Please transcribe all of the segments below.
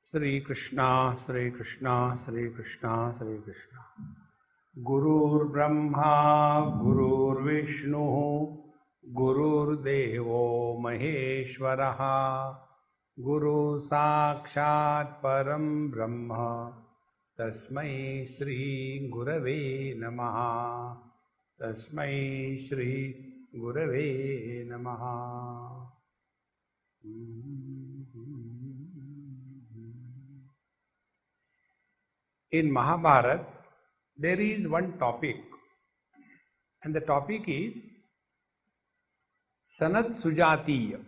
Sri Krishna, Sri Krishna, Sri Krishna, Sri Krishna. Gurur Brahma, Gurur Vishnu, Gurur Devo Maheshwaraha, Guru Sakshat Param Brahma, Tasmai Shri Gurave Namaha, Tasmai Shri Gurave Namaha. In Mahabharata, there is one topic, and the topic is Sanat Sujatiya.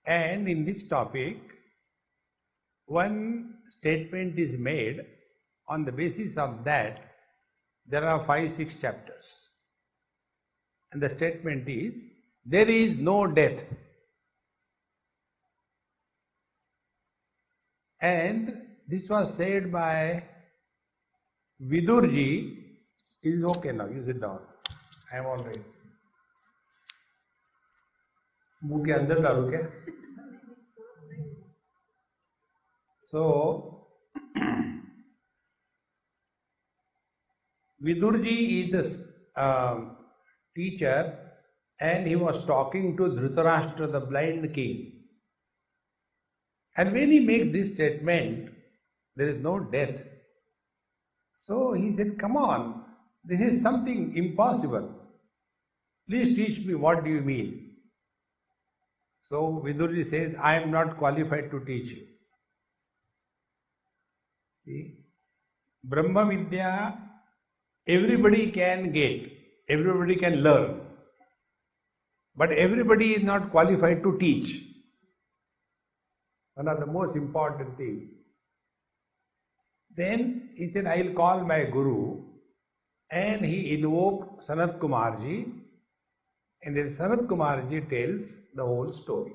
And in this topic, one statement is made. On the basis of that, there are 5-6 chapters. And the statement is, there is no death. And this was said by Vidurji. It is okay now, you sit down. I am all right. मुंह के अंदर डालू क्या? So, Vidurji is the teacher, and he was talking to Dhritarashtra, the blind king. And when he makes this statement, there is no death. So he said, come on, this is something impossible. Please teach me, what do you mean? So Vidurji says, I am not qualified to teach you. See, Brahma Vidya, everybody can get, everybody can learn. But everybody is not qualified to teach. One of the most important things. Then he said, I will call my Guru, and he invoked Sanat Kumarji, and then Sanat Kumarji tells the whole story.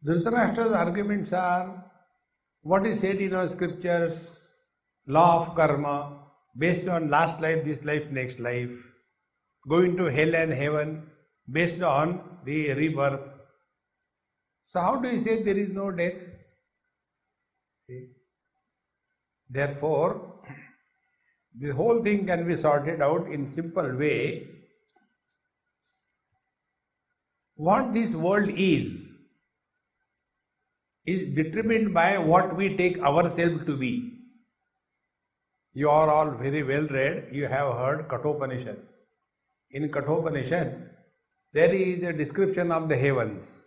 Dhritarashtra's arguments are what is said in our scriptures, law of karma, based on last life, this life, next life, going to hell and heaven, based on the rebirth. So how do you say there is no death? See? Therefore, the whole thing can be sorted out in simple way. What this world is determined by what we take ourselves to be. You are all very well read. You have heard Kathopanishad. In Kathopanishad, there is a description of the heavens.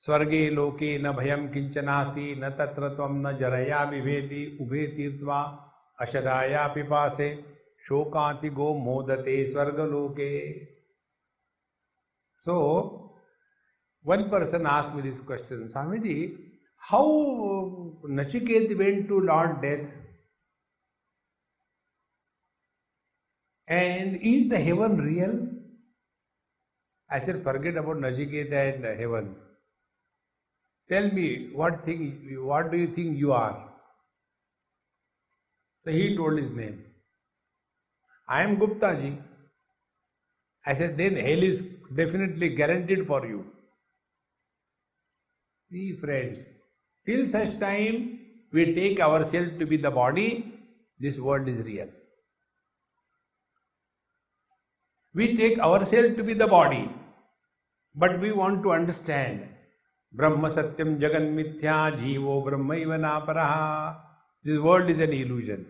Swarge loke na bhayam kinchanasti na tatra tvam na jaraya viveti ubhe tirtva ashadaya pipase shokanti go modate swarga loke. So, one person asked me this question, Swamiji, how Nachiket went to Lord Death? And is the heaven real? I said, forget about Nachiketa and heaven. Tell me, what do you think you are? So he told his name. I am Gupta ji. I said, then hell is definitely guaranteed for you. See friends, till such time we take ourselves to be the body, this world is real. We take ourselves to be the body, but we want to understand Brahma Satyam Jagan Mithya Jivo Brahmaiva Naparaha. This world is an illusion.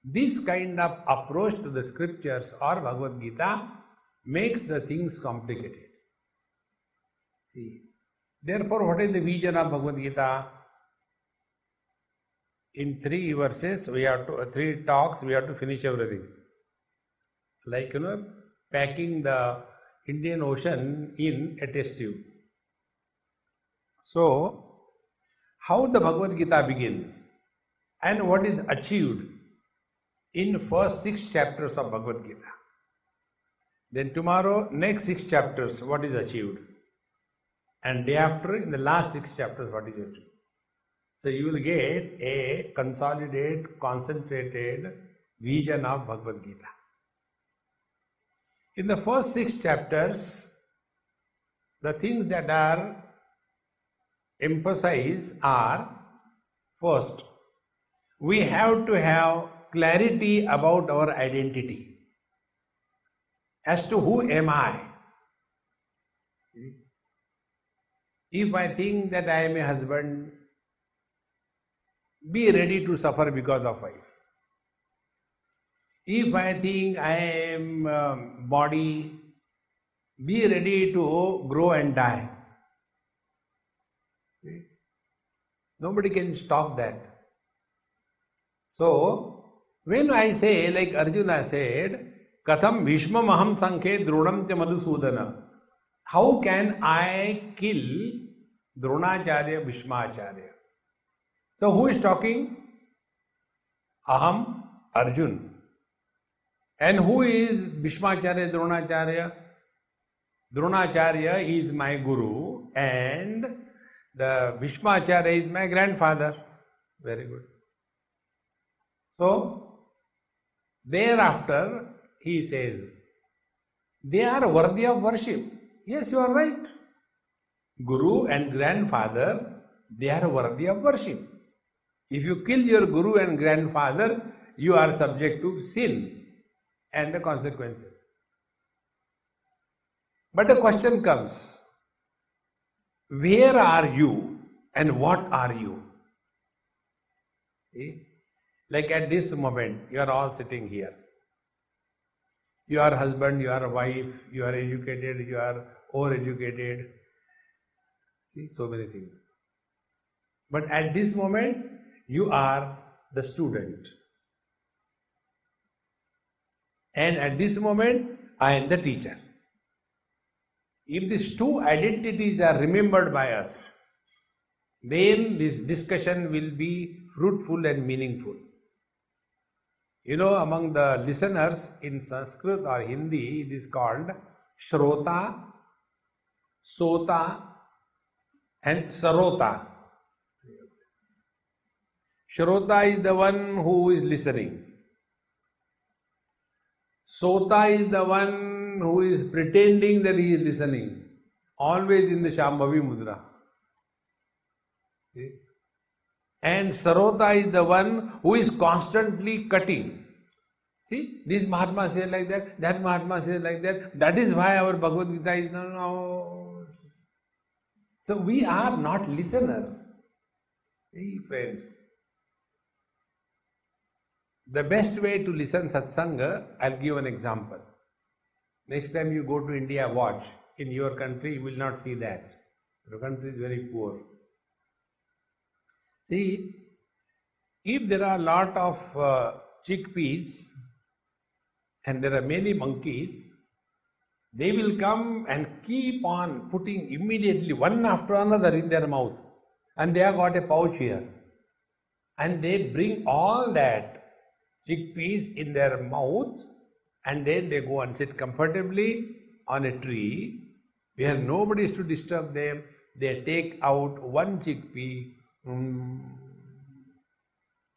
This kind of approach to the scriptures or Bhagavad Gita makes the things complicated. See, therefore, what is the vision of Bhagavad Gita? In 3 verses, 3 talks, we have to finish everything. Like, packing the Indian Ocean in a test tube. So, how the Bhagavad Gita begins and what is achieved in first 6 chapters of Bhagavad Gita. Then tomorrow, next 6 chapters, what is achieved. And day after, in the last 6 chapters, what is achieved. So, you will get a consolidated, concentrated vision of Bhagavad Gita. In the first 6 chapters, the things that are emphasized are, first, we have to have clarity about our identity as to who am I. If I think that I am a husband, be ready to suffer because of wife. If I think I am body, be ready to grow and die. Nobody can stop that. So, when I say, like Arjuna said, Katham Bhishma Maham Sankhe Dronam Cha Madhusudana, how can I kill Dronacharya, Bhishmacharya? So, who is talking? Aham, Arjun. And who is Bhishmacharya, Dronacharya? Dronacharya is my guru and the Bhishmacharya is my grandfather. Very good. So, thereafter he says, they are worthy of worship. Yes, you are right. Guru and grandfather, they are worthy of worship. If you kill your guru and grandfather, you are subject to sin and the consequences. But the question comes, where are you and what are you? See? Like at this moment, you are all sitting here. You are husband, you are wife, you are educated, you are overeducated. See, so many things. But at this moment, you are the student. And at this moment, I am the teacher. If these two identities are remembered by us, then this discussion will be fruitful and meaningful. You know, among the listeners in Sanskrit or Hindi, it is called Shrota, Sota and Sarota. Shrota is the one who is listening. Sota is the one who is pretending that he is listening, always in the Shambhavi Mudra. See? And Sarota is the one who is constantly cutting. See, this Mahatma says like that Mahatma says like that. That is why our Bhagavad Gita is no. So we are not listeners. See, friends. The best way to listen satsanga, I'll give an example. Next time you go to India, watch. In your country, you will not see that. Your country is very poor. See, if there are a lot of chickpeas and there are many monkeys, they will come and keep on putting immediately one after another in their mouth. And they have got a pouch here. And they bring all that chickpeas in their mouth and then they go and sit comfortably on a tree where nobody is to disturb them. They take out one chickpea,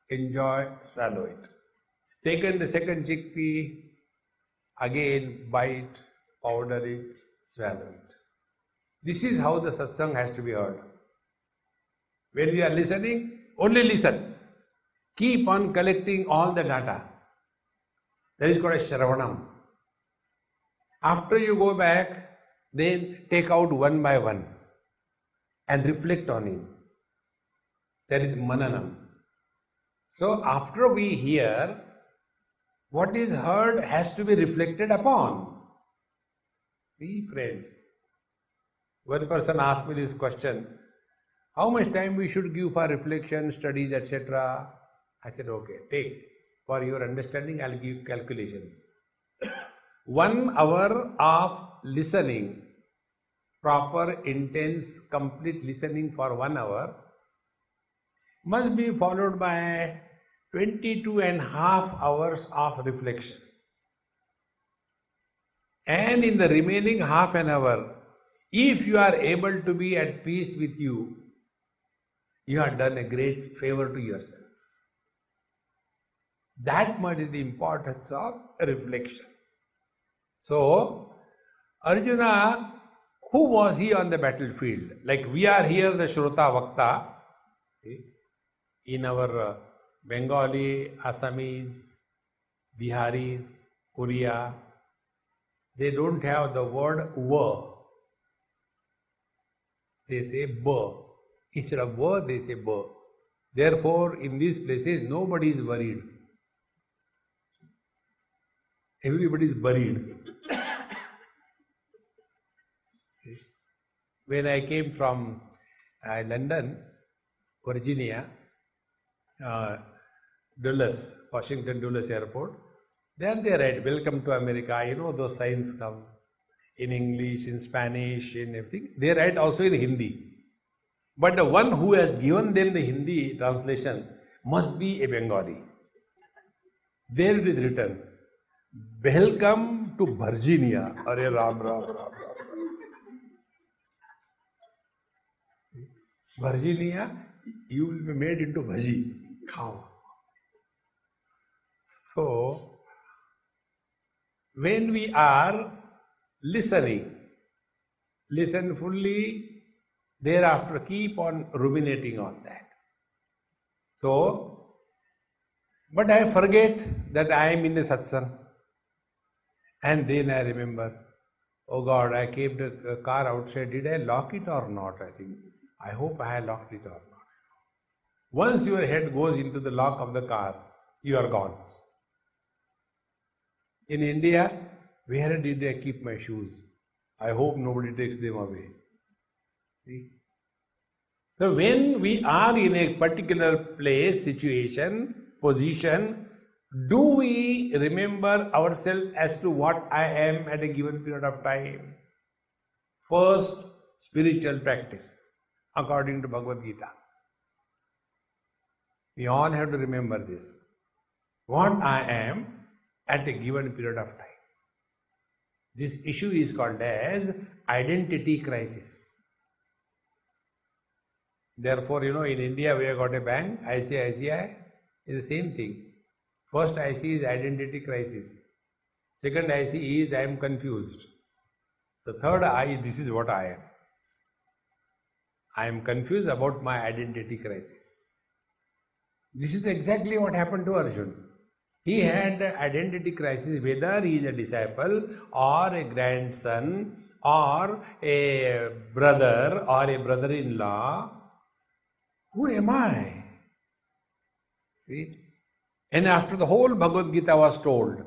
enjoy, swallow it. Taken the second chickpea, again bite, powder it, swallow it. This is how the satsang has to be heard. When we are listening, only listen. Keep on collecting all the data. That is called a Shravanam. After you go back, then take out one by one and reflect on it. That is Mananam. So after we hear, what is heard has to be reflected upon. See, friends, one person asked me this question, how much time we should give for reflection, studies, etc.? I said, okay, take. For your understanding, I'll give calculations. 1 hour of listening, proper, intense, complete listening for 1 hour must be followed by 22.5 hours of reflection. And in the remaining half an hour, if you are able to be at peace with you, you have done a great favor to yourself. That much is the importance of reflection. So, Arjuna, Who was he on the battlefield? Like we are here, the Shrota Vakta, in our Bengali, Assamese, Biharis, Korea, they don't have the word wa. They say ba. Instead of wa, they say ba. Therefore, in these places, nobody is worried. Everybody is buried. When I came from London, Virginia, Dulles, Washington Dulles Airport, then they write, "Welcome to America." You know, those signs come in English, in Spanish, in everything. They write also in Hindi. But the one who has given them the Hindi translation must be a Bengali. There it is written, "Welcome to Virginia." Arey Ram, Ram, Ram, Ram. Virginia, you will be made into bhaji. Khao. So, when we are listening, listen fully, thereafter keep on ruminating on that. So, but I forget that I am in a satsang. And then I remember, oh God, I kept the car outside. Did I lock it or not? I hope I locked it or not. Once your head goes into the lock of the car, you are gone. In India, where did I keep my shoes? I hope nobody takes them away. See? So when we are in a particular place, situation, position, do we remember ourselves as to what I am at a given period of time? First, spiritual practice, according to Bhagavad Gita. We all have to remember this. What I am at a given period of time. This issue is called as identity crisis. Therefore, in India we have got a bank, ICICI, is the same thing. First IC is identity crisis. Second IC is I am confused. The third I, this is what I am. I am confused about my identity crisis. This is exactly what happened to Arjuna. He had identity crisis, whether he is a disciple or a grandson or a brother or a brother-in-law. Who am I? See? And after the whole Bhagavad Gita was told,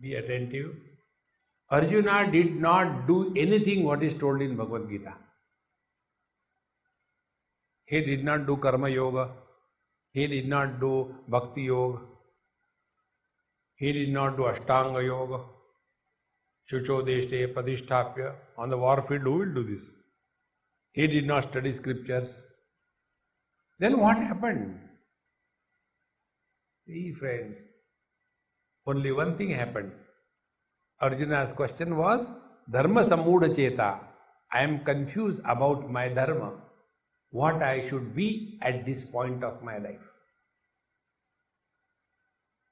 be attentive. Arjuna did not do anything what is told in Bhagavad Gita. He did not do Karma Yoga. He did not do Bhakti Yoga. He did not do Ashtanga Yoga. Shucho Deshte Padisthapya. On the warfield, who will do this? He did not study scriptures. Then what happened? See, friends, only one thing happened. Arjuna's question was, Dharma Samudha Cheta. I am confused about my dharma, what I should be at this point of my life.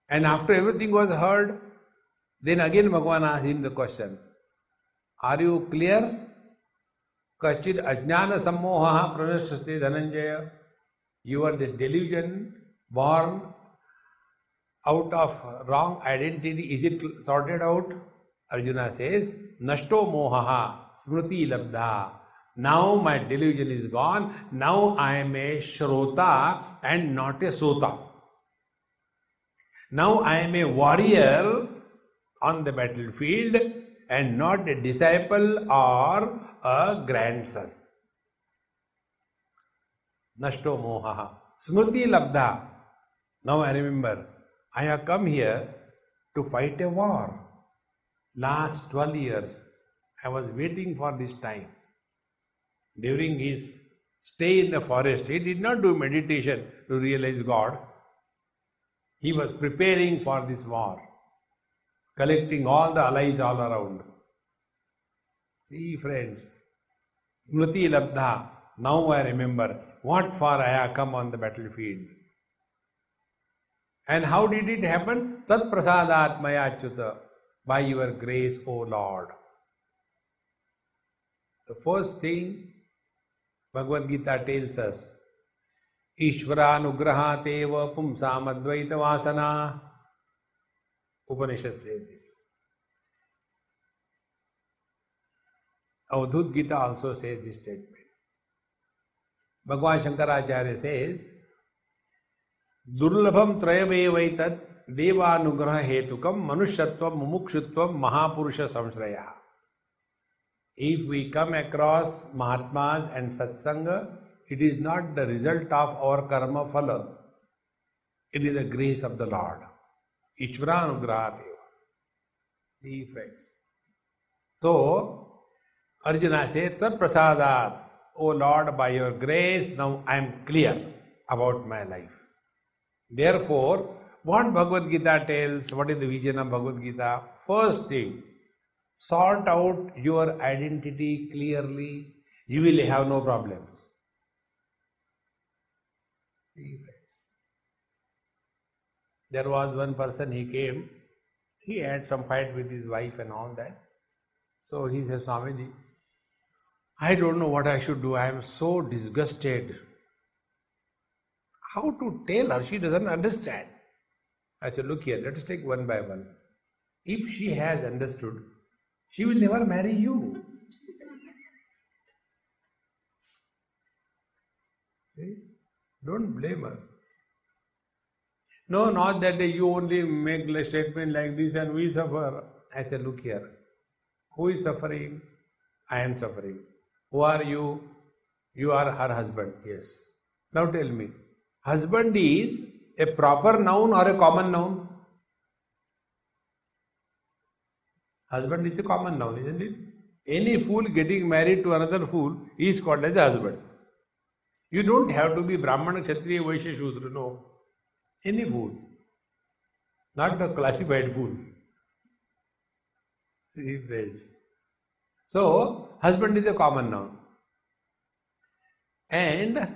And after everything was heard, then again Bhagavan asked him the question, are you clear? Kaschid ajnana sammoha pranashtaste dhananjaya. You are the delusion born out of wrong identity. Is it sorted out? Arjuna says, Nashto mohaha smriti labdha. Now my delusion is gone. Now I am a Shrota and not a Sota. Now I am a warrior on the battlefield and not a disciple or a grandson. Nashto mohaha. Smriti labdha. Now I remember, I have come here to fight a war. Last 12 years, I was waiting for this time. During his stay in the forest, he did not do meditation to realize God. He was preparing for this war, collecting all the allies all around. See, friends, Smriti Labdha, now I remember what for I have come on the battlefield. And how did it happen? Tat prasadat maya achyuta, by your grace, O Lord. The first thing Bhagavad Gita tells us, Ishvaranugrahateva pumsam advaita vasana. Upanishad says this. Avadhut Gita also says this statement. Bhagavan Shankaracharya says, Durlabham trayavevaitat devanugraha hetukam manushyatvam mumukshutvam mahapurusha samshraya. If we come across Mahatmas and Satsanga, it is not the result of our karma phala. It is the grace of the Lord. Ishvaranugrahateva. The effects. So, Arjuna says, Tat prasadat, O Lord, by your grace, now I am clear about my life. Therefore, what Bhagavad Gita tells, what is the vision of Bhagavad Gita? First thing, sort out your identity clearly, you will have no problems. There was one person, he came, he had some fight with his wife and all that. So he says, Swamiji, I don't know what I should do. I am so disgusted. How to tell her? She doesn't understand. I said, look here, let us take one by one. If she has understood, she will never marry you. See? Don't blame her. No, not that you only make a statement like this and we suffer. I said, look here, who is suffering? I am suffering. Who are you? You are her husband. Yes. Now tell me, husband is a proper noun or a common noun? Husband is a common noun, isn't it? Any fool getting married to another fool is called as a husband. You don't have to be Brahmana, Kshatriya, Vaishya, Shudra, no. Any fool. Not the classified fool. See, friends. So, husband is a common noun. And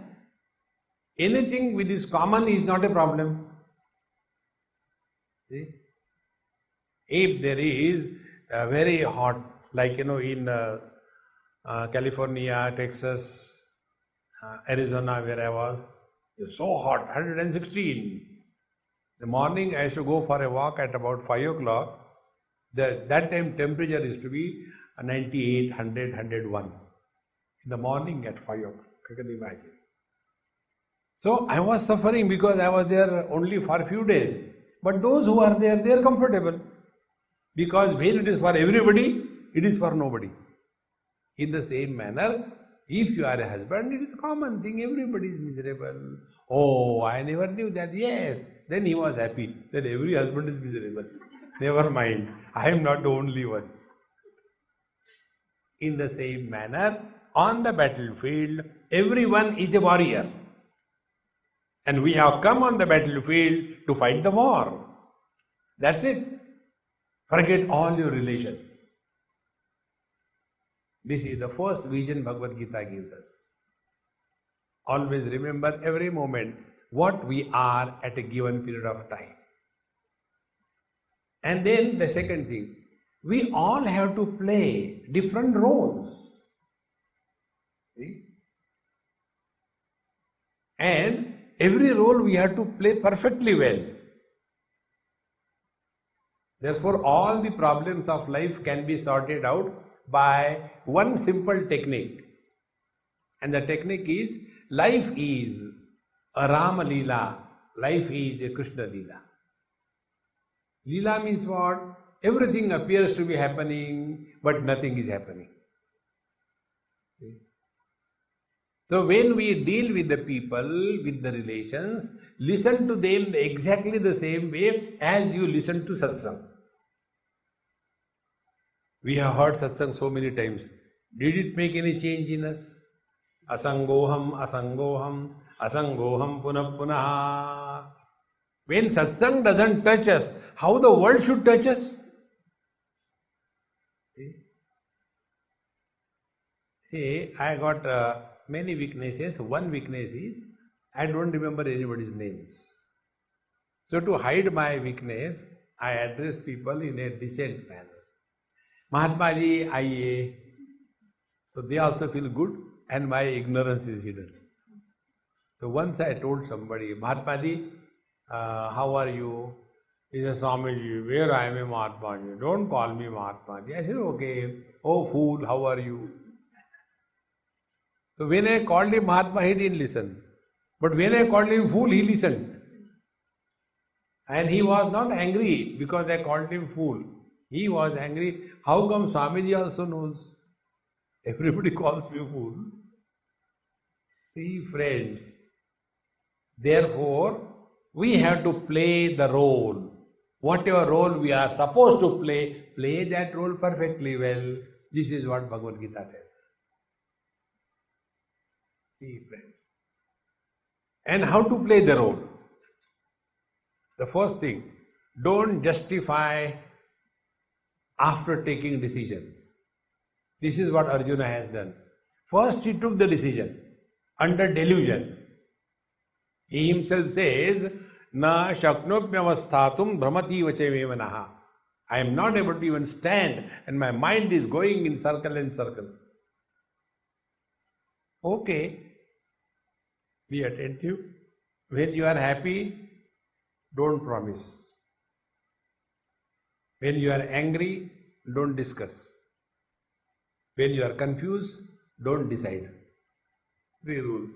anything which is common is not a problem. See? If there is a very hot, like in California, Texas, Arizona where I was, it's so hot, 116. The morning I used to go for a walk at about 5 o'clock. That time temperature used to be 98, 100, 101. In the morning at 5 o'clock, you can imagine. So I was suffering because I was there only for a few days. But those who are there, they are comfortable. Because when it is for everybody, it is for nobody. In the same manner, if you are a husband, it is a common thing, everybody is miserable. Oh, I never knew that. Yes. Then he was happy that every husband is miserable. Never mind, I am not the only one. In the same manner, on the battlefield, everyone is a warrior. And we have come on the battlefield to fight the war. That's it. Forget all your relations. This is the first vision Bhagavad Gita gives us. Always remember every moment what we are at a given period of time. And then the second thing, we all have to play different roles. See? And every role we have to play perfectly well. Therefore, all the problems of life can be sorted out by one simple technique. And the technique is, life is a Rama Leela, life is a Krishna Leela. Leela means what? Everything appears to be happening, but nothing is happening. See? So when we deal with the people, with the relations, listen to them exactly the same way as you listen to satsang. We have heard satsang so many times. Did it make any change in us? Asangoham, asangoham, asangoham punah punah. When satsang doesn't touch us, how the world should touch us? See, I got many weaknesses. One weakness is, I don't remember anybody's names. So to hide my weakness, I address people in a decent manner. Mahatma ji, आइए, So they also feel good and my ignorance is hidden. So once I told somebody, Mahatmaji, how are you? He said, Swamiji, where I am a Mahatmaji? Don't call me Mahatmaji. I said, okay. Oh fool, how are you? So when I called him Mahatma, he didn't listen. But when I called him fool, he listened. And he was not angry because I called him fool. He was angry. How come Swamiji also knows? Everybody calls me fool. See, friends, therefore, we have to play the role. Whatever role we are supposed to play that role perfectly well. This is what Bhagavad Gita tells us. See, friends. And how to play the role? The first thing, don't justify after taking decisions. This is what Arjuna has done. First he took the decision under delusion. He himself says, Na shaknopyavasthatum brahmati vachevemanaha. I am not able to even stand and my mind is going in circle and circle. Okay, be attentive. When you are happy, don't promise. When you are angry, don't discuss. When you are confused, don't decide. 3 rules.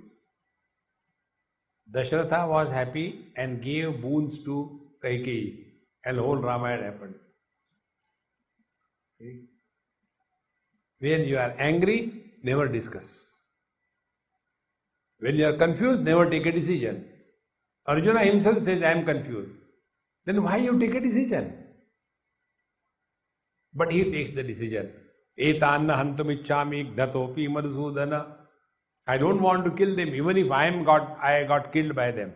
Dasharatha was happy and gave boons to Kaikeyi, and the whole Ramayana happened. See? When you are angry, never discuss. When you are confused, never take a decision. Arjuna himself says, I am confused. Then why you take a decision? But he takes the decision. Etanna hantumichami gnatopi madhusudana. I don't want to kill them, even if I got killed by them.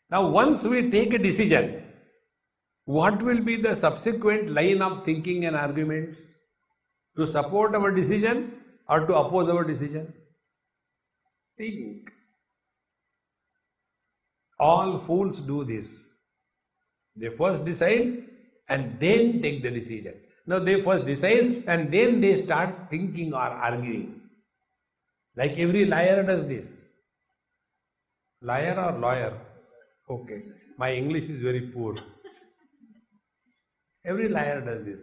Now once we take a decision, what will be the subsequent line of thinking and arguments? To support our decision or to oppose our decision? Think. All fools do this. They first decide and then take the decision. Now they first decide and then they start thinking or arguing. Like every liar does this. Liar or lawyer? Okay. My English is very poor. Every liar does this.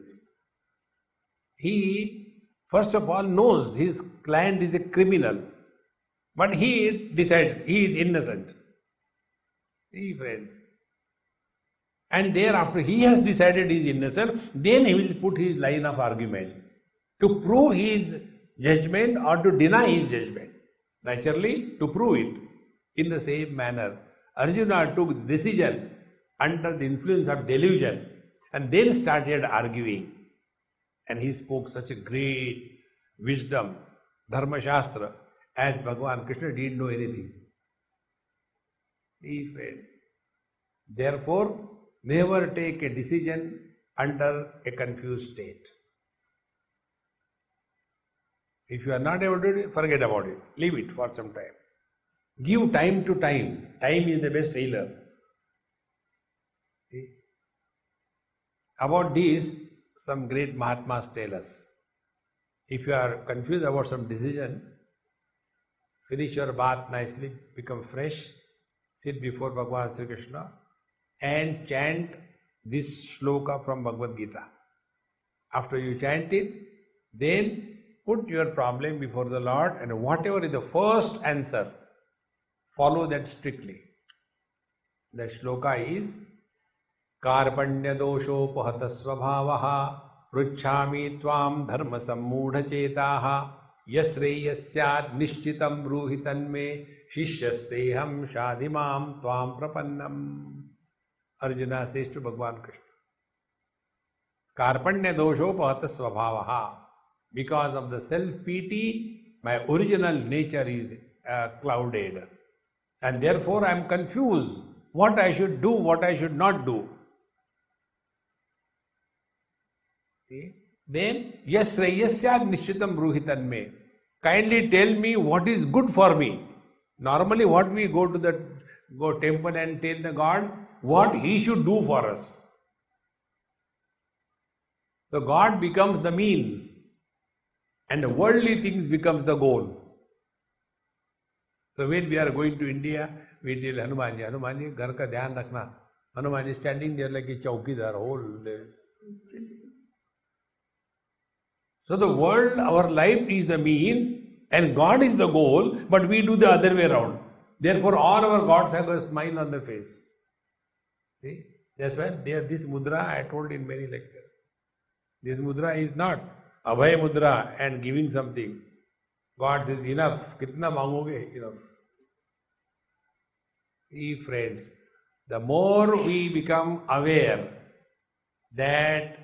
He, first of all, knows his client is a criminal. But he decides he is innocent. See, friends. And thereafter he has decided he is innocent, then he will put his line of argument to prove his judgment or to deny his judgment. Naturally, to prove it. In the same manner, Arjuna took decision under the influence of delusion and then started arguing. And he spoke such a great wisdom, Dharma Shastra, as Bhagavan Krishna didn't know anything. See, friends. Therefore, never take a decision under a confused state. If you are not able to do it, forget about it. Leave it for some time. Give time to time. Time is the best healer. See? About this, some great Mahatmas tell us. If you are confused about some decision, finish your bath nicely, become fresh, sit before Bhagavan Sri Krishna and chant this shloka from Bhagavad Gita. After you chant it, then put your problem before the Lord and whatever is the first answer, follow that strictly. The shloka is Karpanya doshophata svabhavaha pruchhami tvam dharma sammudha chetaha yasreyasyat nishchitam bruhitanme shishyasteham shadimam tvam prapannam. Arjuna says to Bhagavan Krishna, Karpanya doshophata svabhavaha. Because of the self-pity, my original nature is clouded. And therefore I am confused. What I should do, what I should not do. See? Then, yasreyasyad nishchitam bruhitanme. Kindly tell me what is good for me. Normally what we go to the temple and tell the God what he should do for us. So God becomes the means. and the worldly things becomes the goal. So when we are going to India, we tell Hanumanji, घर का ध्यान रखना. Hanumanji standing there like a चौकीदार whole day. So the world, our life is the means and God is the goal, but we do the other way around. Therefore all our gods have a smile on their face. See? That's why this mudra I told in many lectures. This mudra is not Abhay mudra and giving something. God says enough. Kitna mangoge? Enough. See friends, the more we become aware that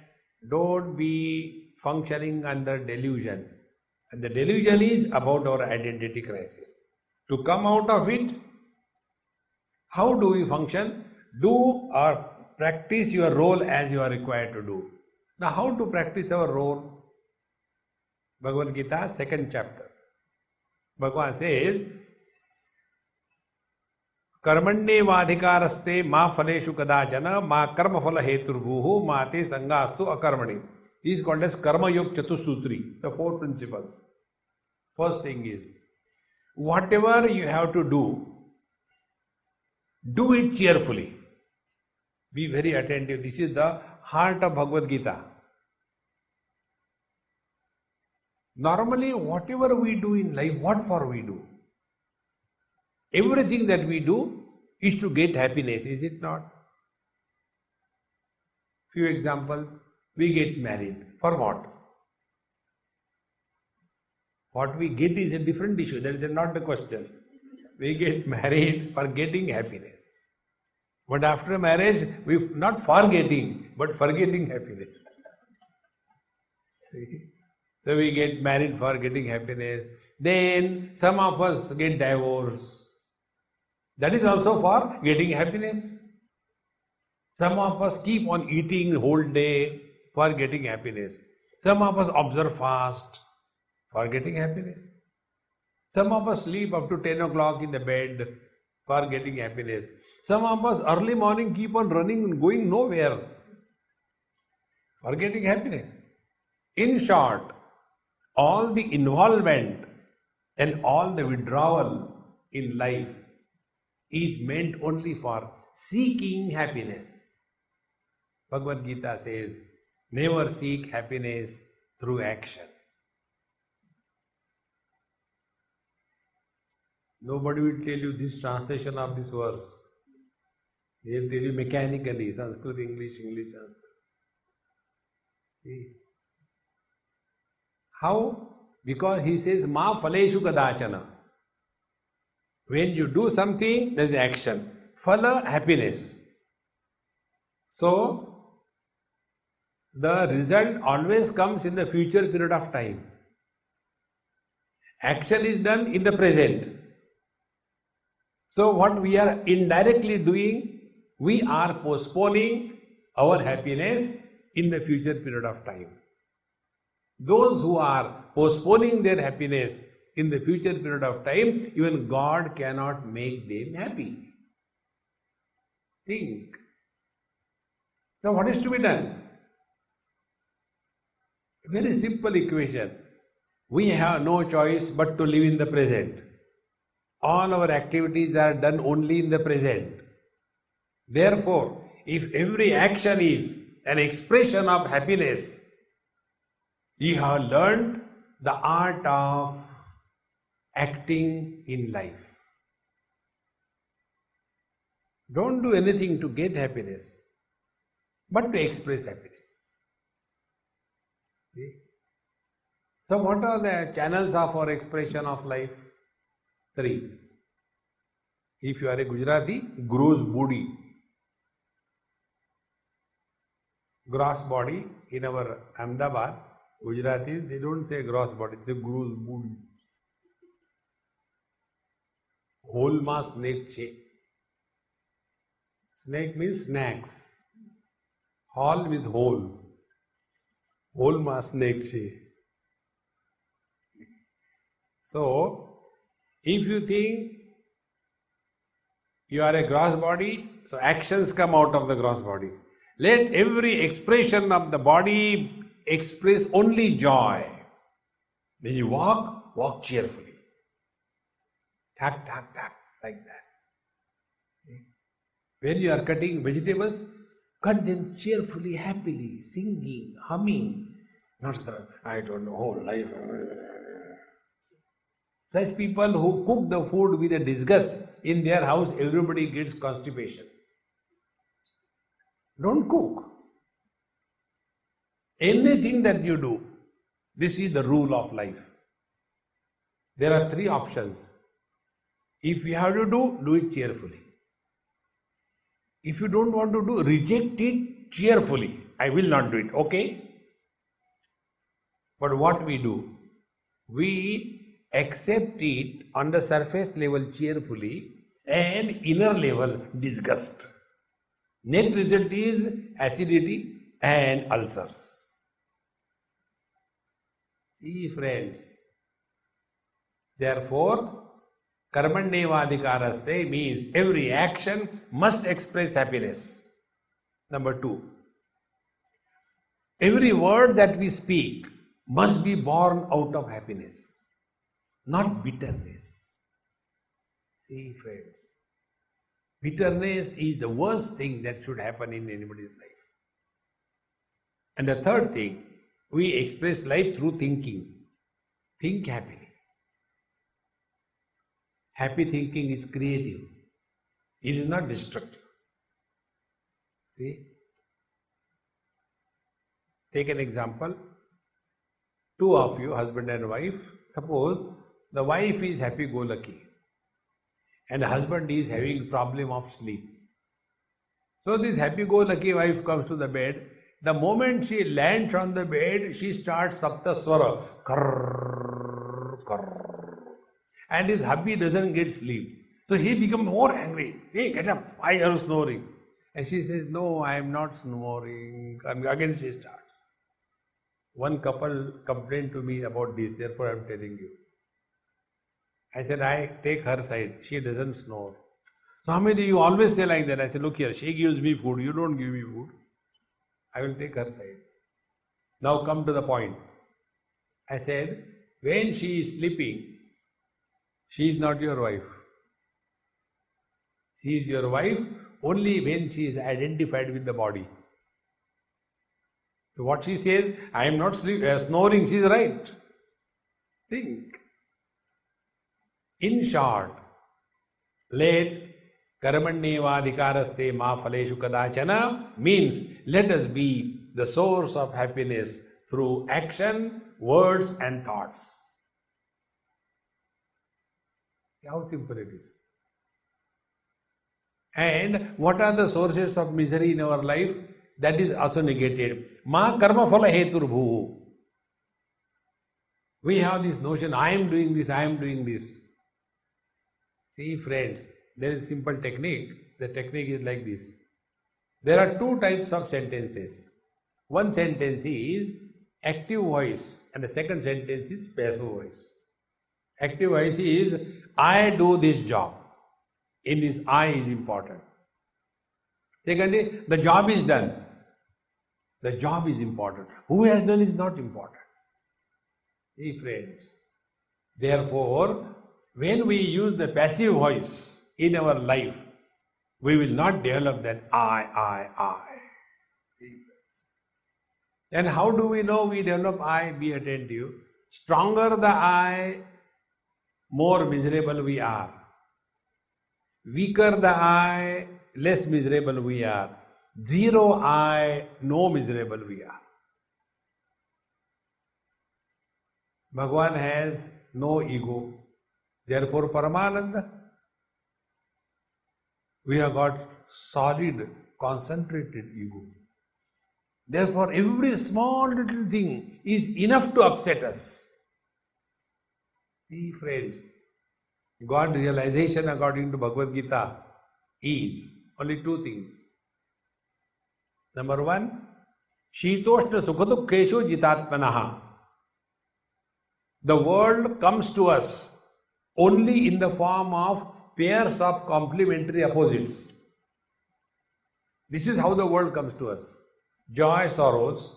don't be functioning under delusion. And the delusion is about our identity crisis. To come out of it, how do we function? Do or practice your role as you are required to do. Now how to practice our role? Bhagavad Gita, 2nd chapter. Bhagavan says, कर्मण्येवाधिकारस्ते मा फलेषु कदाचन मा कर्मफल हेतुर्भूः मा ते संगास्तु अकर्मणि. This is called as Karma Yoga Chatusutri, the 4 principles. First thing is, whatever you have to do it cheerfully. Be very attentive. This is the heart of Bhagavad Gita. Normally, whatever we do in life, what for we do? Everything that we do is to get happiness, is it not? Few examples. We get married. For what? What we get is a different issue. That is not the question. We get married for getting happiness. But after marriage, we not forgetting, but forgetting happiness. See? So we get married for getting happiness. Then some of us get divorced. That is also for getting happiness. Some of us keep on eating the whole day for getting happiness. Some of us observe fast for getting happiness. Some of us sleep up to 10 o'clock in the bed for getting happiness. Some of us early morning keep on running and going nowhere for getting happiness. In short, all the involvement and all the withdrawal in life is meant only for seeking happiness. Bhagavad Gita says, never seek happiness through action. Nobody will tell you this translation of this verse. They will tell you mechanically, Sanskrit, English, English, Sanskrit. See? How? Because he says, ma phaleshu kadachana. When you do something, there is action. Phala, happiness. So, the result always comes in the future period of time. Action is done in the present. So, what we are indirectly doing, we are postponing our happiness in the future period of time. Those who are postponing their happiness in the future period of time, even God cannot make them happy. Think. So what is to be done? Very simple equation. We have no choice but to live in the present. All our activities are done only in the present. Therefore, if every action is an expression of happiness, you have learned the art of acting in life. Don't do anything to get happiness, but to express happiness. See? So what are the channels of our expression of life? 3. If you are a Gujarati, gross body. Gross body, in our Ahmedabad, Gujaratis, they don't say gross body, they say gross body. Whole ma snake che. Snake means snacks. Whole with whole. Whole ma snake che. So, if you think you are a gross body, so actions come out of the gross body. Let every expression of the body express only joy. When you walk, walk cheerfully. Tap, tap, tap, like that. When you are cutting vegetables, cut them cheerfully, happily, singing, humming. Not the, I don't know, whole life. Such people who cook the food with a disgust, in their house everybody gets constipation. Don't cook. Anything that you do, this is the rule of life. There are three options. If you have to do it cheerfully. If you don't want to do, reject it cheerfully. I will not do it, okay? But what we do? We accept it on the surface level cheerfully and inner level disgust. Net result is acidity and ulcers. See friends, therefore, karmanyevadhikaraste means every action must express happiness. Number 2, every word that we speak must be born out of happiness, not bitterness. See friends, bitterness is the worst thing that should happen in anybody's life. And the third thing, we express life through thinking. Think happily. Happy thinking is creative. It is not destructive. See? Take an example. Two of you, husband and wife, suppose the wife is happy-go-lucky and the husband is having problem of sleep. So this happy-go-lucky wife comes to the bed. The moment she lands on the bed, she starts Saptaswara. Karr, karr. And his hubby doesn't get sleep. So he becomes more angry. Hey, get up, why are you snoring? And she says, no, I am not snoring. And again she starts. One couple complained to me about this, therefore I am telling you. I said, I take her side. She doesn't snore. So Hamidi, you always say like that. I said, look here, she gives me food, you don't give me food. I will take her side. Now come to the point. I said, when she is sleeping, she is not your wife. She is your wife only when she is identified with the body. So what she says, I am not snoring, she is right. Think. In short, let karmanyevadhikaraste ma phaleshu kadachana means let us be the source of happiness through action, words and thoughts. See how simple it is. And what are the sources of misery in our life? That is also negated. Ma karma phala hetur bhu. We have this notion, I am doing this, I am doing this. See friends, there is a simple technique. The technique is like this. There are two types of sentences. One sentence is active voice and the second sentence is passive voice. Active voice is, I do this job. In this I is important. Secondly, the job is done. The job is important. Who has done is not important. See friends, therefore, when we use the passive voice in our life, we will not develop that I. See? And how do we know we develop I? Be attentive. Stronger the I, more miserable we are. Weaker the I, less miserable we are. Zero I, no miserable we are. Bhagavan has no ego. Therefore, Paramananda. We have got solid, concentrated ego. Therefore, every small little thing is enough to upset us. See, friends, God realization according to Bhagavad Gita is only two things. Number one, Shitoshna Sukhadukkeshu Jitatmanaha. The world comes to us only in the form of pairs of complementary opposites. This is how the world comes to us. Joy, sorrows,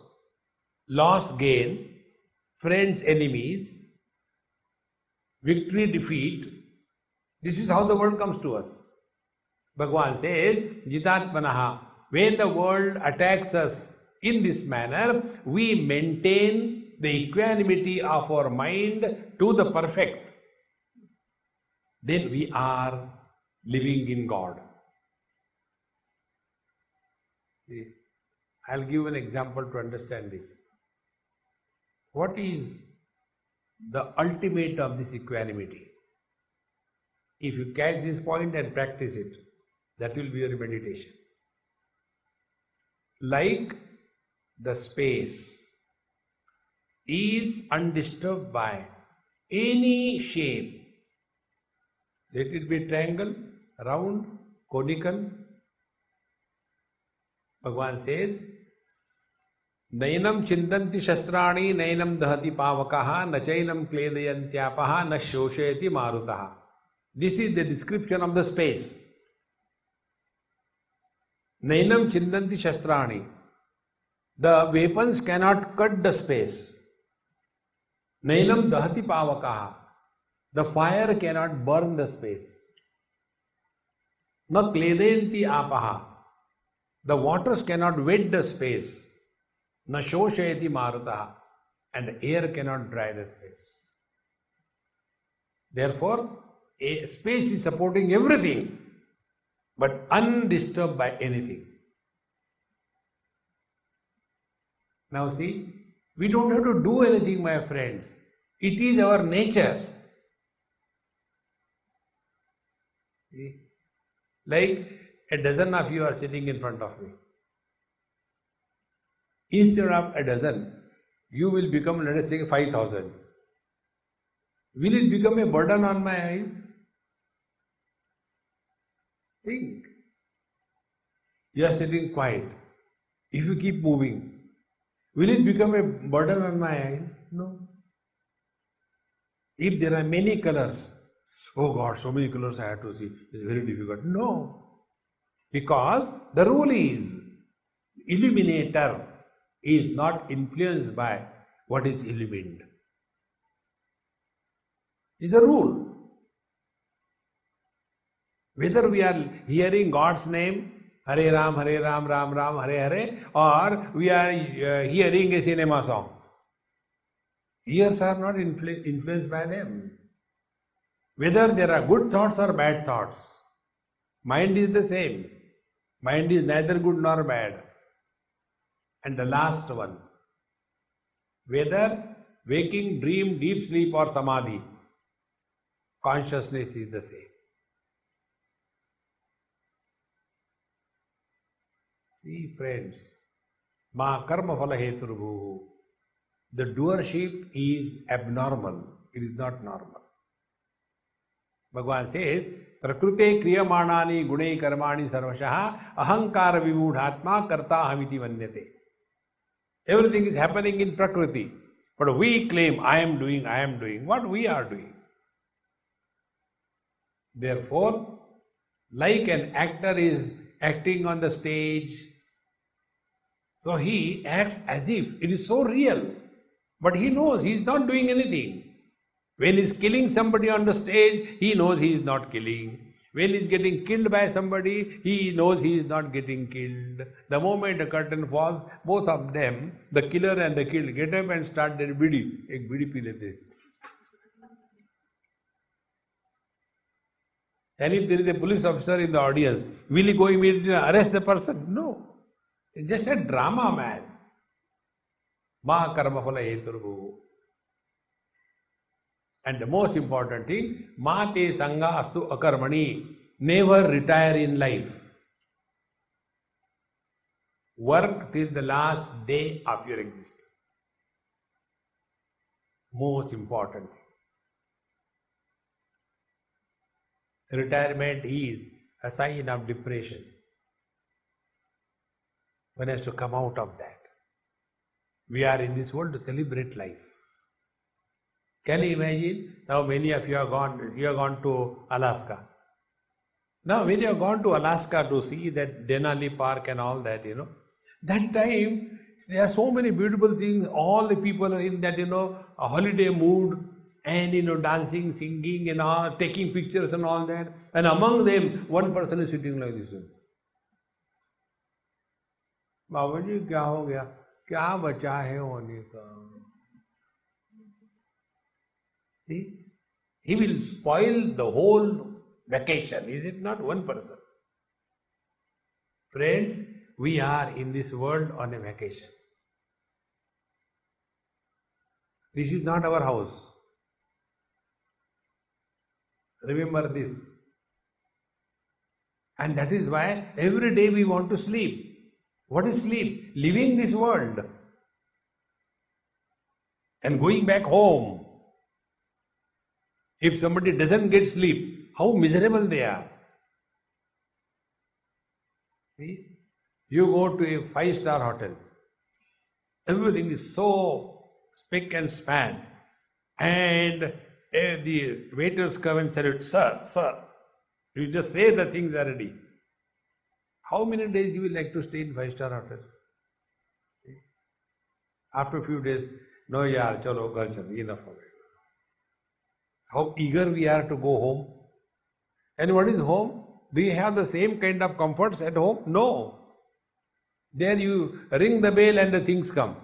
loss, gain, friends, enemies, victory, defeat, this is how the world comes to us. Bhagavan says, Jitatmanaha, when the world attacks us in this manner, we maintain the equanimity of our mind to the perfect. Then we are living in God. See, I'll give an example to understand this. What is the ultimate of this equanimity? If you catch this point and practice it, that will be your meditation. Like the space is undisturbed by any shape, let it be triangle, round, conical. Bhagavan says, Nainam chintanti shastrani, nainam dahati pavakaha, nachainam kledayantyapaha, na shoshayati marutaha. This is the description of the space. Nainam chintanti shastrani. The weapons cannot cut the space. Nainam dahati pavakaha. The fire cannot burn the space. Na kledayanti apaha. The waters cannot wet the space. Na shoshayati marutaha. And the air cannot dry the space. Therefore, a space is supporting everything, but undisturbed by anything. Now see, we don't have to do anything, my friends. It is our nature. See? Like a dozen of you are sitting in front of me. Instead of a dozen, you will become, let us say, 5,000. Will it become a burden on my eyes? Think. You are sitting quiet. If you keep moving, will it become a burden on my eyes? No. If there are many colors, oh God, so many colors I have to see, it's very difficult. No. Because the rule is, illuminator is not influenced by what is illumined. It's a rule. Whether we are hearing God's name, Hare Ram, Ram Ram, Hare Hare, or we are hearing a cinema song, ears are not influenced by them. Whether there are good thoughts or bad thoughts, mind is the same. Mind is neither good nor bad. And the last one, whether waking, dream, deep sleep or samadhi, consciousness is the same. See, friends, ma karma phala heturubhu. The doership is abnormal. It is not normal. Bhagavan says, Prakrute kriyamanani gunai karmani sarvashaha ahankara vimudhatma karta ahamiti manyate. Everything is happening in Prakriti. But we claim, I am doing what we are doing. Therefore, like an actor is acting on the stage, so he acts as if it is so real, but he knows he is not doing anything. When he is killing somebody on the stage, he knows he is not killing. When he is getting killed by somebody, he knows he is not getting killed. The moment the curtain falls, both of them, the killer and the killed, get up and start their bidi. Ek bidi pi lete. And if there is a police officer in the audience, will he go immediately arrest the person? No. It's just a drama, man. Ma karma phala heturubhu. And the most important thing, ma te sangha astu akarmani. Never retire in life. Work till the last day of your existence. Most important thing. Retirement is a sign of depression. One has to come out of that. We are in this world to celebrate life. Can you imagine? Now many of you have gone to Alaska. Now when you have gone to Alaska to see that Denali Park and all that, that time there are so many beautiful things. All the people are in that, a holiday mood. and dancing, singing and all, taking pictures and all that. And among them, one person is sitting like this. बाबा जी क्या हो गया, क्या बचा है होने का? See, he will spoil the whole vacation. Is it not one person? Friends, we are in this world on a vacation. This is not our house. Remember this. And that is why every day we want to sleep. What is sleep? Leaving this world and going back home. If somebody doesn't get sleep, how miserable they are. See, you go to a 5-star hotel. Everything is so spick and span. And the waiters come and salute, sir, sir. You just say the things are ready. How many days you will like to stay in 5-star hotel? After a few days, no yaar, chalo, ghar chalo, enough of it. How eager we are to go home. And what is home? Do you have the same kind of comforts at home? No. There you ring the bell and the things come.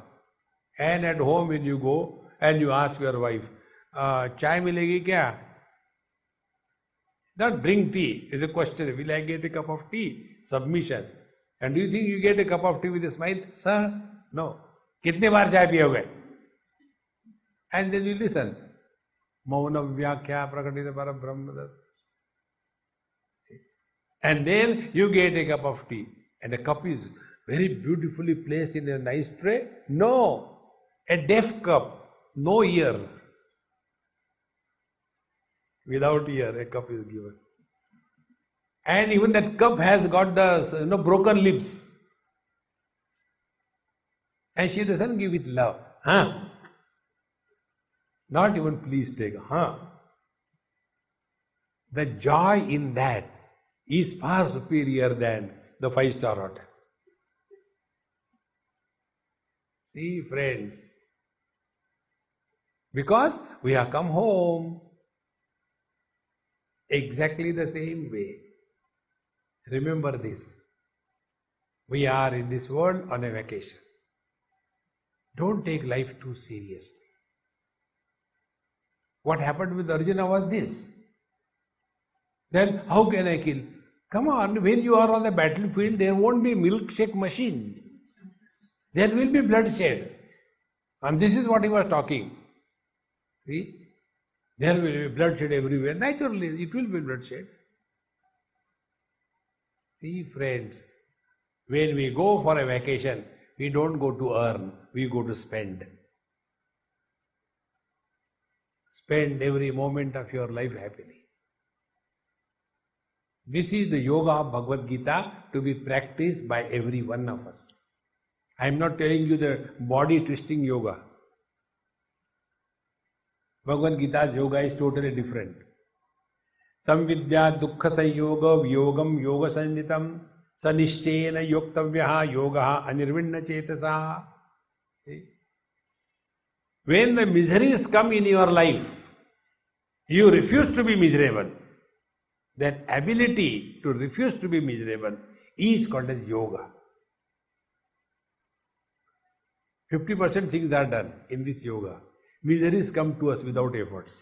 And at home when you go and you ask your wife, chai milegi kya? Not bring tea is a question. Will I get a cup of tea? Submission. And do you think you get a cup of tea with a smile? Sir, no. Kitne baar chai piyoge? And then you listen. Mauna vyakhya prakatita para brahma. And then you get a cup of tea. And the cup is very beautifully placed in a nice tray. No. A deaf cup. No ear. Without ear, a cup is given. And even that cup has got the broken lips. And she doesn't give it love. Huh? Not even please take. Huh? The joy in that is far superior than the 5-star hotel. See, friends, because we have come home exactly the same way. Remember this. We are in this world on a vacation. Don't take life too seriously. What happened with Arjuna was this. Then how can I kill? Come on, when you are on the battlefield, there won't be milkshake machine. There will be bloodshed. And this is what he was talking. See? There will be bloodshed everywhere. Naturally, it will be bloodshed. See, friends, when we go for a vacation, we don't go to earn, we go to spend. Spend every moment of your life happily. This is the yoga of Bhagavad Gita to be practiced by every one of us. I am not telling you the body twisting yoga. Bhagavad Gita's yoga is totally different. Tam vidya dukkha sanyoga vyogam yoga sanjitam sanishchena yoktavyaha yogaha anirvinna chetasa. When the miseries come in your life, you refuse to be miserable. That ability to refuse to be miserable is called as yoga. 50% things are done in this yoga. Miseries come to us without efforts.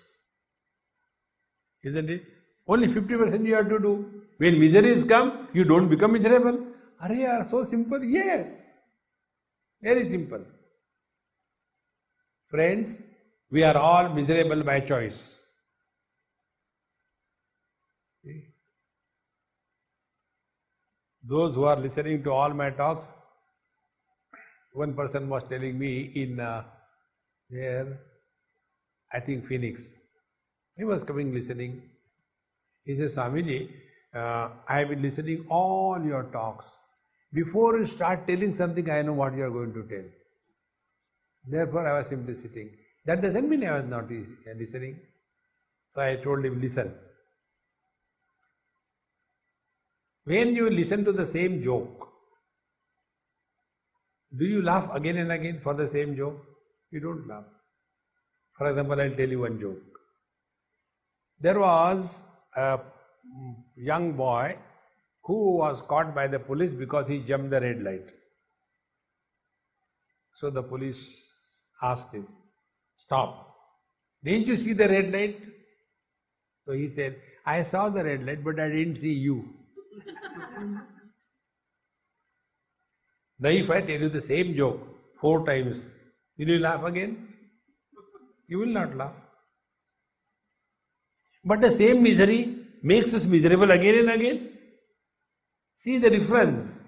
Isn't it? Only 50% you have to do. When miseries come, you don't become miserable. Are you so simple? Yes. Very simple. Friends, we are all miserable by choice. See? Those who are listening to all my talks, one person was telling me in there, I think Phoenix. He was coming listening. He said, Swamiji, I have been listening all your talks. Before you start telling something, I know what you are going to tell. Therefore, I was simply sitting. That doesn't mean I was not listening. So I told him, listen. When you listen to the same joke, do you laugh again and again for the same joke? You don't laugh. For example, I'll tell you one joke. There was a young boy who was caught by the police because he jumped the red light. So the police asked him, "Stop. Didn't you see the red light?" So he said, "I saw the red light, but I didn't see you." Now if I tell you the same joke 4 times, will you laugh again? You will not laugh. But the same misery makes us miserable again and again. See the difference.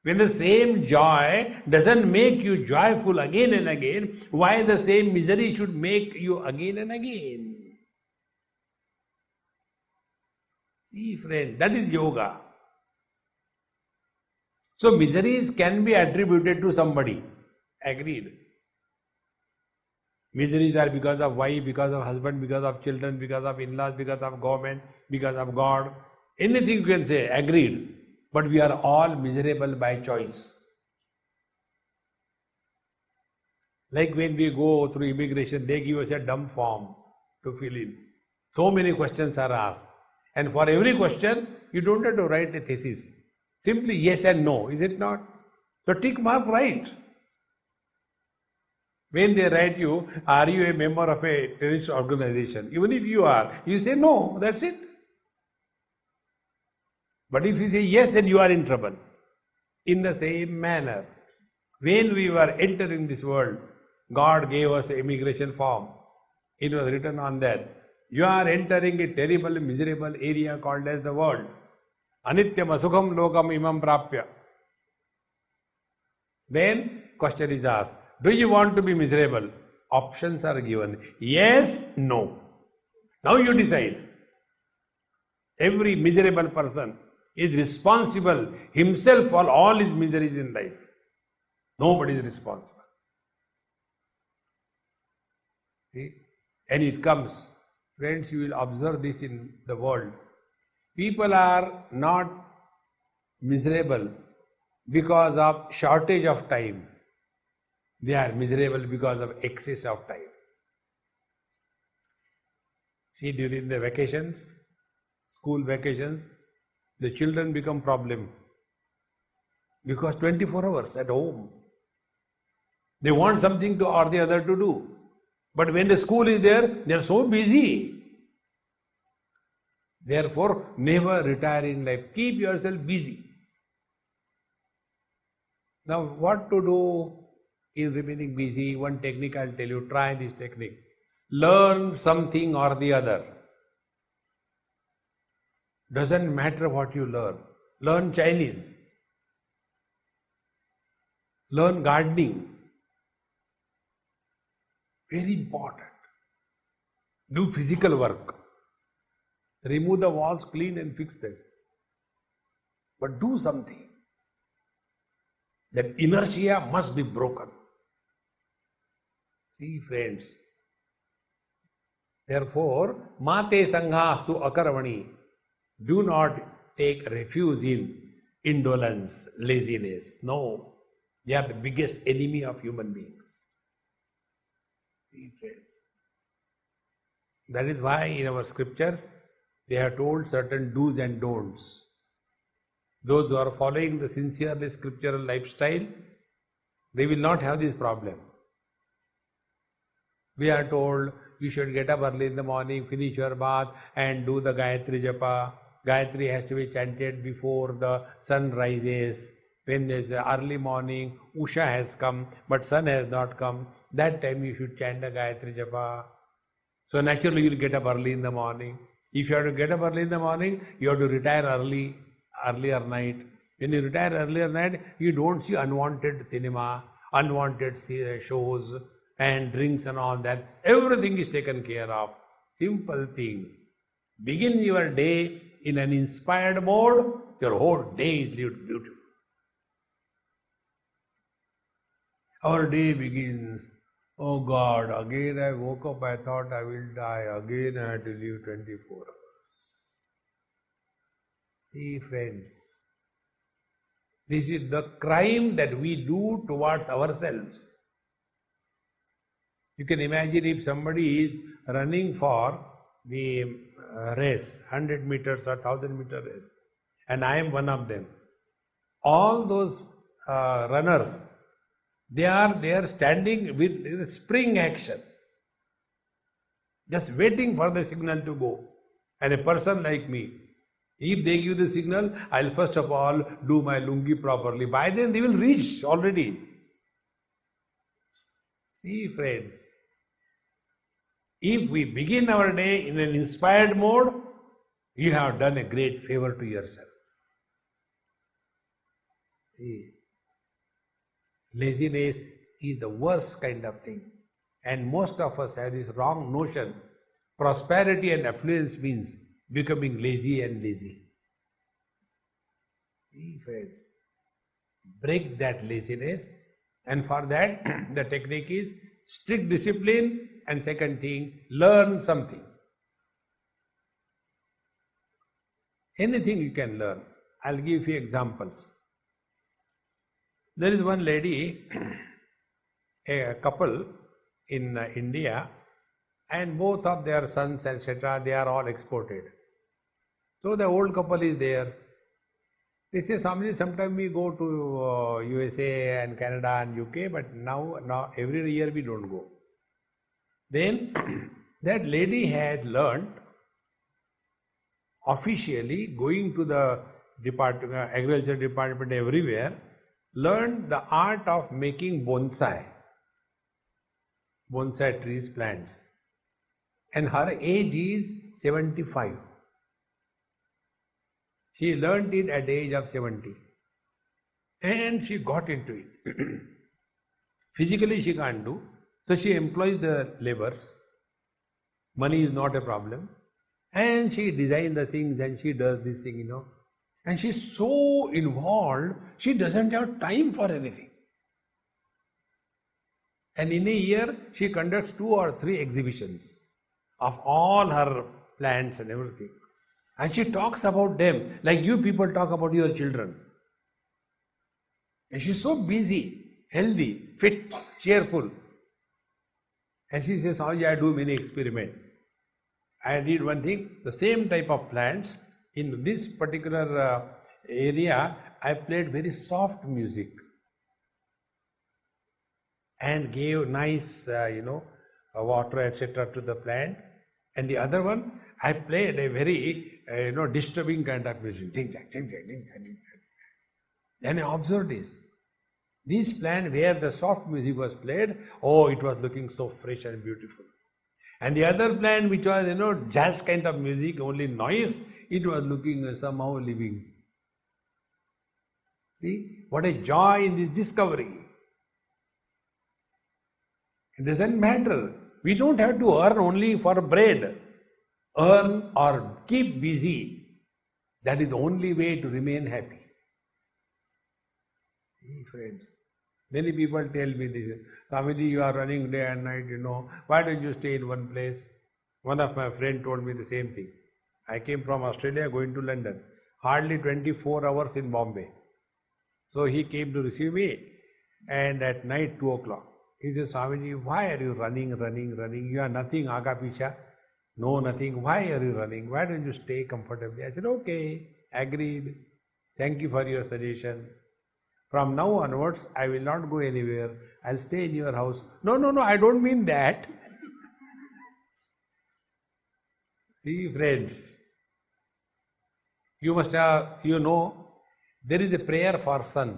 When the same joy doesn't make you joyful again and again, why the same misery should make you again and again? See, friend, that is yoga. So miseries can be attributed to somebody. Agreed. Miseries are because of wife, because of husband, because of children, because of in-laws, because of government, because of God. Anything you can say, agreed. But we are all miserable by choice. Like when we go through immigration, they give us a dumb form to fill in. So many questions are asked. And for every question, you don't have to write a thesis. Simply yes and no, is it not? So tick mark right. When they write you, are you a member of a terrorist organization? Even if you are, you say no, that's it. But if you say yes, then you are in trouble. In the same manner, when we were entering this world, God gave us an immigration form. It was written on that. You are entering a terrible, miserable area called as the world. Anityam asukham lokam imam prapya. Then question is asked, do you want to be miserable? Options are given. Yes, no. Now you decide. Every miserable person is responsible himself for all his miseries in life. Nobody is responsible. See? And it comes. Friends, you will observe this in the world. People are not miserable because of shortage of time. They are miserable because of excess of time. See, during the vacations, school vacations, the children become problem because 24 hours at home. They want something to or the other to do. But when the school is there, they are so busy. Therefore, never retire in life. Keep yourself busy. Now, what to do in remaining busy? One technique I'll tell you. Try this technique. Learn something or the other. Doesn't matter what you learn. Learn Chinese. Learn gardening. Very important. Do physical work. Remove the walls, clean and fix them. But do something. That inertia must be broken. See, friends. Therefore, mate sanghastu akaravani. Do not take refuge in indolence, laziness. No. They are the biggest enemy of human beings. See, friends. That is why in our scriptures, they have told certain do's and don'ts. Those who are following the sincerely scriptural lifestyle, they will not have this problem. We are told you should get up early in the morning, finish your bath and do the Gayatri Japa. Gayatri has to be chanted before the sun rises. When there is early morning, Usha has come, but sun has not come. That time you should chant the Gayatri Japa. So naturally you will get up early in the morning. If you have to get up early in the morning, you have to retire earlier night. When you retire earlier night, you don't see unwanted cinema, unwanted shows and drinks and all that. Everything is taken care of. Simple thing. Begin your day in an inspired mode, your whole day is lived beautiful. Our day begins, oh God, again I woke up, I thought I will die, again I had to live 24 hours. See, friends, this is the crime that we do towards ourselves. You can imagine if somebody is running for the race, 100 meters or 1000-meter race, and I am one of them. All those runners, they are there standing with spring action, just waiting for the signal to go. And a person like me, if they give the signal, I'll first of all do my lungi properly. By then they will reach already. See, friends, if we begin our day in an inspired mode, you have done a great favor to yourself. See, laziness is the worst kind of thing. And most of us have this wrong notion. Prosperity and affluence means becoming lazy and lazy. See, friends, break that laziness, and for that the technique is strict discipline, and second thing, learn something. Anything you can learn. I'll give you a few examples. There is one lady, a couple in India, and both of their sons, etc., they are all exported. So the old couple is there. They say, Swamiji, sometimes we go to USA and Canada and UK, but now every year we don't go. Then that lady has learned officially, going to the agriculture department everywhere, learned the art of making bonsai trees, plants. And her age is 75. She learned it at the age of 70. And she got into it. Physically she can't do, so she employs the laborers. Money is not a problem. And she designs the things and she does this thing, And she's so involved, she doesn't have time for anything. And in a year, she conducts 2 or 3 exhibitions of all her plants and everything. And she talks about them like you people talk about your children. And she's so busy, healthy, fit, cheerful. And she says, oh yeah, I do many experiments. I did one thing, the same type of plants, in this particular area, I played very soft music and gave nice, water, etc. to the plant. And the other one, I played a very, disturbing kind of music. Ding, ding, ding, ding, ding, ding. Then I observed this. This plant where the soft music was played, oh, it was looking so fresh and beautiful. And the other plant which was, jazz kind of music, only noise, it was looking somehow living. See, what a joy in this discovery. It doesn't matter. We don't have to earn only for bread. Earn or keep busy. That is the only way to remain happy. See, friends, many people tell me this, Swamiji, you are running day and night, why don't you stay in one place? One of my friends told me the same thing. I came from Australia going to London, hardly 24 hours in Bombay. So he came to receive me, and at night 2 o'clock, he said, Swamiji, why are you running? You are nothing, aga picha. No, nothing. Why are you running? Why don't you stay comfortably? I said, okay, agreed. Thank you for your suggestion. From now onwards, I will not go anywhere. I'll stay in your house. No, I don't mean that. See, friends, you must have, there is a prayer for sun.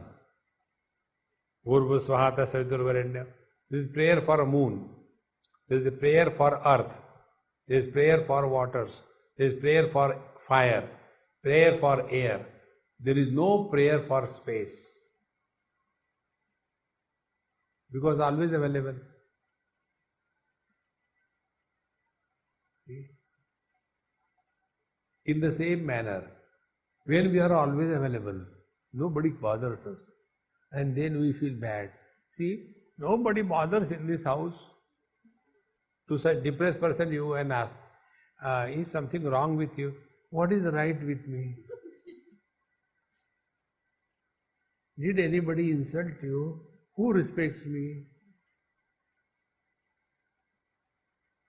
Urva Swahata Saviturvarenya. There is prayer for a moon. There is a prayer for earth. There is prayer for waters. There is prayer for fire. Prayer for air. There is no prayer for space. Because always available. See? In the same manner, when we are always available, nobody bothers us. And then we feel bad. See, nobody bothers in this house. To such depressed person you and ask, is something wrong with you? What is right with me? Did anybody insult you? Who respects me?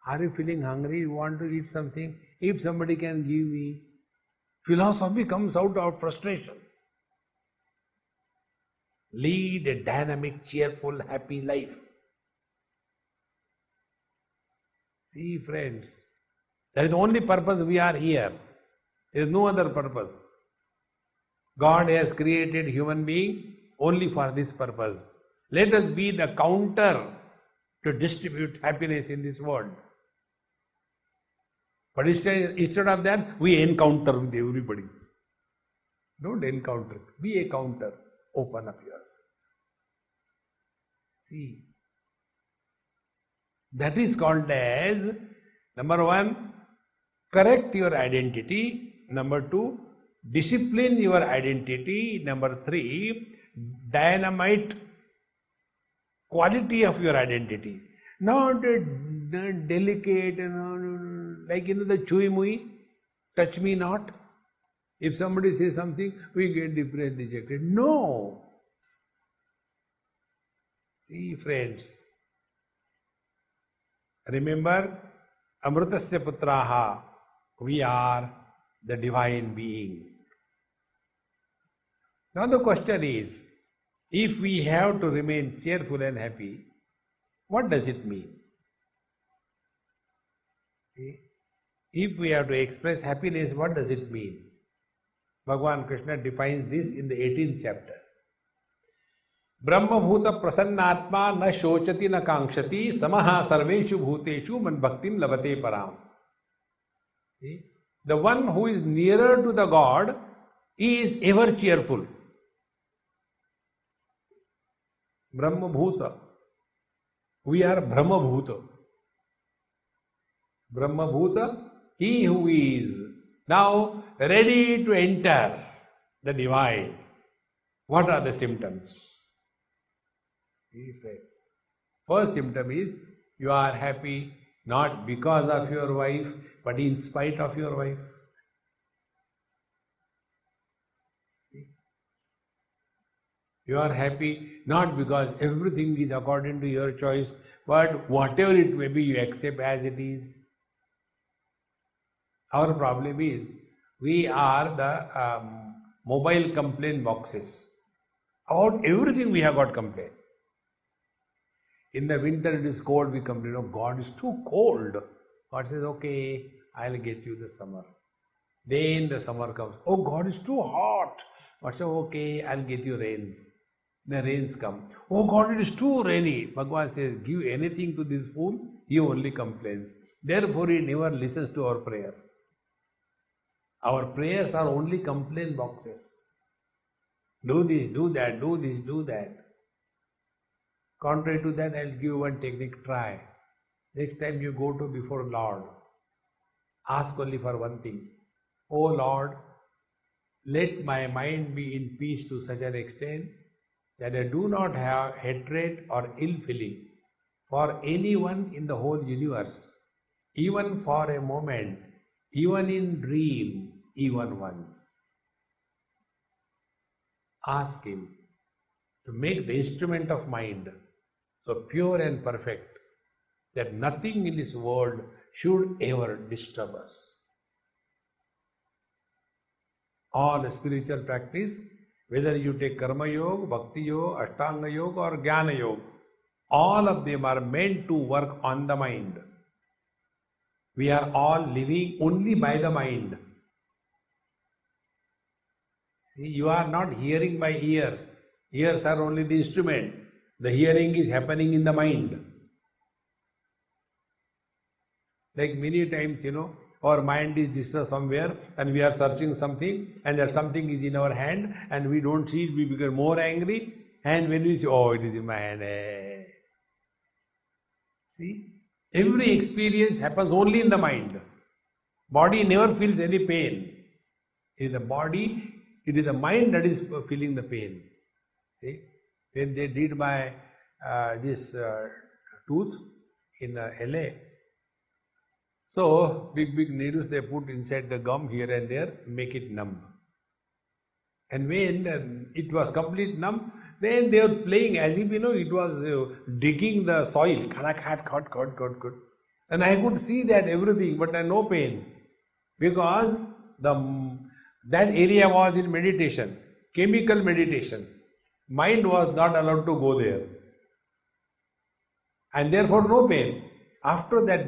Are you feeling hungry? You want to eat something? If somebody can give me. Philosophy comes out of frustration. Lead a dynamic, cheerful, happy life. See, friends, that is the only purpose we are here. There is no other purpose. God has created human being only for this purpose. Let us be the counter to distribute happiness in this world. But instead of that, we encounter with everybody. Don't encounter. Be a counter. Open up yours. See, that is called as, number one, correct your identity. Number two, discipline your identity. Number three, dynamite quality of your identity. Not delicate, like the chui mui, touch me not. If somebody says something, we get depressed, dejected. No. See, friends, remember, Amritasya Putraha, we are the divine being. Now the question is, if we have to remain cheerful and happy, what does it mean? See? If we have to express happiness, what does it mean? Bhagavan Krishna defines this in the 18th chapter. Brahma bhuta prasannatma na shochati na kankshati samaha sarveshu bhuteshu man bhaktim labate param. See? The one who is nearer to the God is ever cheerful. Brahma bhuta. We are Brahma bhuta. Brahma bhuta, he who is now ready to enter the divine. What are the symptoms? First symptom is you are happy not because of your wife, but in spite of your wife. You are happy not because everything is according to your choice, but whatever it may be, you accept as it is. Our problem is, we are the mobile complaint boxes. About everything we have got complaint. In the winter it is cold, we complain, oh God is too cold. God says, okay, I'll get you the summer. Then the summer comes, oh God is too hot. God says, okay, I'll get you rains. The rains come. Oh God, it is too rainy. Bhagavan says, give anything to this fool, he only complains. Therefore he never listens to our prayers. Our prayers are only complaint boxes. Do this, do that, do this, do that. Contrary to that, I'll give you one technique, try. Next time you go to before Lord, ask only for one thing. Oh Lord, let my mind be in peace to such an extent that I do not have hatred or ill feeling for anyone in the whole universe, even for a moment, even in dream, even once. Ask him to make the instrument of mind so pure and perfect that nothing in this world should ever disturb us. All spiritual practice, whether you take Karma Yoga, Bhakti Yoga, Ashtanga Yoga or Jnana Yoga, all of them are meant to work on the mind. We are all living only by the mind. You are not hearing by ears. Ears are only the instrument. The hearing is happening in the mind. Like many times, our mind is disturbed somewhere and we are searching something and that something is in our hand and we don't see it, we become more angry. And when we say, oh, it is in my hand. See, every experience happens only in the mind. Body never feels any pain. It is the body, it is the mind that is feeling the pain. See, when they did my this tooth in LA, so big needles they put inside the gum here and there, make it numb. And when it was complete numb, then they were playing as if it was digging the soil. And I could see that everything, but no pain. Because that area was in meditation, chemical meditation. Mind was not allowed to go there. And therefore no pain. After that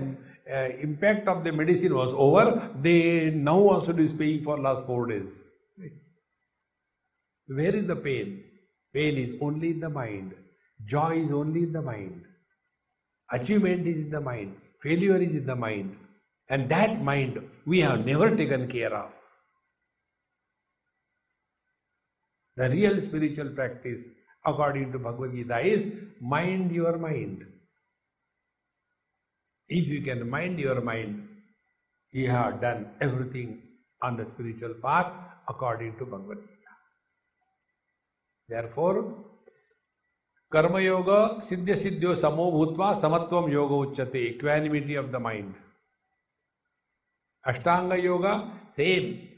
impact of the medicine was over, they now also is paying for last 4 days. Where is the pain? Pain is only in the mind. Joy is only in the mind. Achievement is in the mind. Failure is in the mind. And that mind we have never taken care of. The real spiritual practice, according to Bhagavad Gita, is mind your mind. If you can mind your mind, you have done everything on the spiritual path according to Bhagavad Gita. Therefore, Karma Yoga Siddhya Siddhyo Samo Bhutva Samatvam Yoga Uchyate, equanimity of the mind. Ashtanga Yoga, same.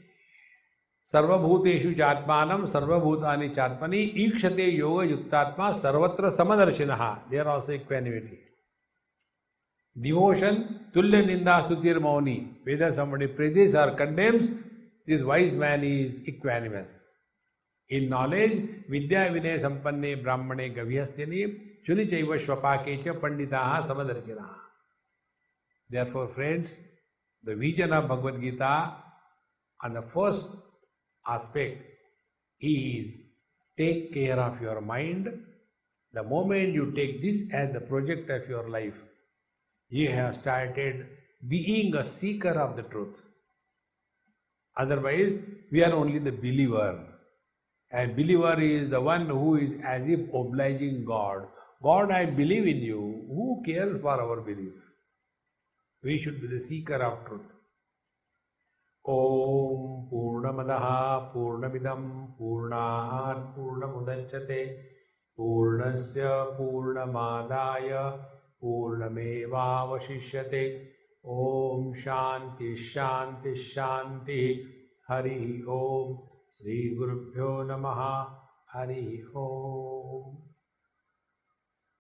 Sarvabhuteshu Chatmanam Sarvabhutani Chatmani Ikshate Yoga Yuktatma Sarvatra Samadarshinaha. They are also equanimity. Devotion, Tulya Ninda Stutir Mauni. Whether somebody praises or condemns, this wise man is equanimous. In knowledge, Vidya Vinay Sampanne Brahmane Gavyastyani Chuni Chaiva Shvapakecha Panditaha Samadarshinaha. Therefore, friends, the vision of Bhagavad Gita on the first aspect is take care of your mind. The moment you take this as the project of your life, you have started being a seeker of the truth. Otherwise, we are only the believer. And believer is the one who is as if obliging God. God, I believe in you. Who cares for our belief? We should be the seeker of truth. Om Purnamadaha Purnamidam Purnat Purnamudachyate Purnasya Purnamadaya Purnamevavashishyate. Om Shanti Shanti Shanti. Hari Om. Shri Gurubhyo Namaha. Hari Om.